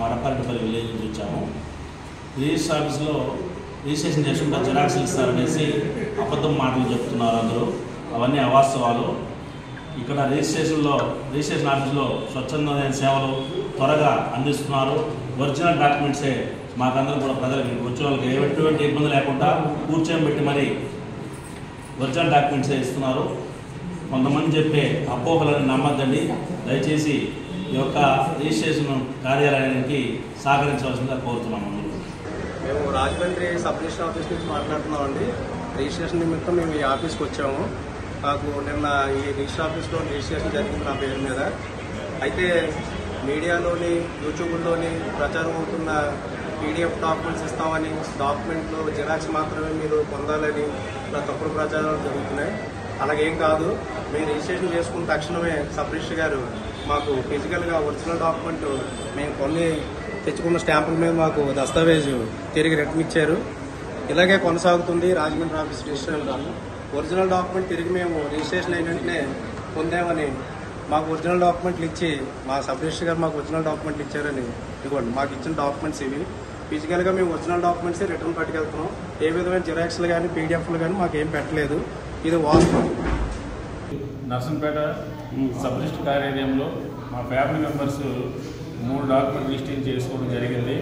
వడపల్లిపల్లి village నుంచి వచ్చాము. Register ఆఫీస్లో రిజిస్ట్రేషన్ చేసుకుంటే జిరాక్స్లు ఇస్తారనేసి అబద్ధం మాటలు చెప్తున్నారు అందరూ. అవన్నీ అవాస్తవాలు. ఇక్కడ రిజిస్ట్రేషన్ ఆఫీస్లో స్వచ్ఛందమైన సేవలు త్వరగా అందిస్తున్నారు. ఒరిజినల్ డాక్యుమెంట్సే మాకందరూ కూడా ప్రజలకు వచ్చిన వాళ్ళకి ఎటువంటి ఇబ్బంది లేకుండా కూర్చోబెట్టి మరి ఒరిజినల్ డాక్యుమెంట్సే ఇస్తున్నారు. కొంతమంది చెప్పే అపోహలను నమ్మద్దండి. దయచేసి ఈ యొక్క రిజిస్ట్రేషన్ కార్యాలయానికి సహకరించవలసిందిగా కోరుతున్నాము. మేము రాజమండ్రి సబ్ రిజిస్టర్ ఆఫీస్ నుంచి మాట్లాడుతున్నామండి. రిజిస్ట్రేషన్ నిమిత్తం మేము ఈ ఆఫీస్కి వచ్చాము. నాకు నిన్న ఈ రిజిస్టర్ ఆఫీస్లో రిజిస్ట్రేషన్ జరిగింది నా పేరు మీద. అయితే మీడియాలోని యూట్యూబ్లోని ప్రచారం అవుతున్న పీడిఎఫ్ డాక్యుమెంట్స్ ఇస్తామని, డాక్యుమెంట్లు జిరాక్స్ మాత్రమే మీరు పొందాలని ఇలా తప్పుడు ప్రచారాలు జరుగుతున్నాయి. అలాగేం కాదు. మేము రిజిస్ట్రేషన్ చేసుకున్న తక్షణమే సబ్ రిజిస్టర్ గారు మాకు ఫిజికల్గా ఒరిజినల్ డాక్యుమెంట్ మేము కొన్ని తెచ్చుకున్న స్టాంపుల మీద మాకు దస్తావేజు తిరిగి రిటర్న్ ఇచ్చారు. ఇలాగే కొనసాగుతుంది Rajahmundry office registration. Original document తిరిగి మేము రిజిస్ట్రేషన్ అయిన వెంటనే పొందామని మాకు ఒరిజినల్ డాక్యుమెంట్లు ఇచ్చి మా సబ్ రిజిస్టర్ గారు మాకు ఒరిజినల్ డాక్యుమెంట్లు ఇచ్చారని ఇదిగోండి మాకు ఇచ్చిన డాక్యుమెంట్స్ ఇవి. ఫిజికల్గా మేము ఒరిజినల్ డాక్యుమెంట్స్ రిటర్న్ పట్టుకెళ్తున్నాం. ఏ విధమైన జిరాక్స్లు కానీ పీడిఎఫ్లు కానీ మాకు ఏం పెట్టలేదు. ఇది వాస్తవం. నర్సంపేట సబ్ రిజిస్టర్ కార్యాలయంలో మా ఫ్యామిలీ మెంబర్స్ 3 డాక్యుమెంట్ రిజిస్ట్రేషన్ చేసుకోవడం జరిగింది.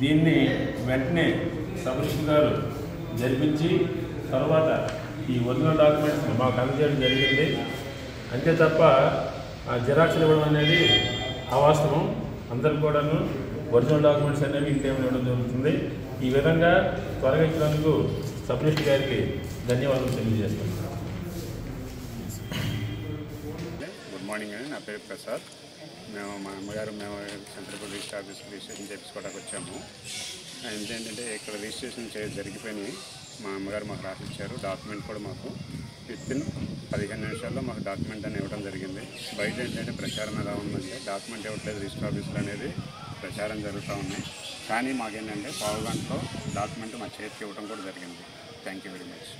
దీన్ని వెంటనే సబ్ రిజిస్టర్ గారు జరిపించి తర్వాత ఈ ఒరిజినల్ డాక్యుమెంట్స్ మాకు అందజేయడం జరిగింది. అంతే తప్ప ఆ జిరాక్స్లు ఇవ్వడం అనేది అవాస్తవం. అందరికి కూడాను ఒరిజినల్ డాక్యుమెంట్స్ అనేవి ఇంటి ఇవ్వడం జరుగుతుంది. ఈ విధంగా త్వరగా ఇచ్చినందుకు సబ్ రిజిస్టర్ గారికి ధన్యవాదాలు తెలియజేస్తున్నాను. గుడ్ మార్నింగ్ అండి. నా పేరు ప్రసాద్. మా అమ్మగారు మేము సెంట్రల్ రిజిస్టర్ ఆఫీస్కి రిజిస్ట్రేషన్ చేయించుకోవడానికి వచ్చాము. ఏంటంటే ఇక్కడ రిజిస్ట్రేషన్ జరిగిపోయినాయి. మా అమ్మగారు మాకు రాసిచ్చారు. డాక్యుమెంట్ కూడా మాకు వితిన్ 15 నిమిషాల్లో మాకు డాక్యుమెంట్ అని ఇవ్వడం జరిగింది. బయట ఏంటంటే ప్రచారం ఎలా ఉందంటే డాక్యుమెంట్ ఇవ్వట్లేదు రిజిస్టర్ ఆఫీసులు అనేది ప్రచారం జరుగుతూ ఉన్నాయి. కానీ మాకేంటంటే పావు గంటలో డాక్యుమెంట్ మా చేతికి ఇవ్వడం కూడా జరిగింది. Thank you very much.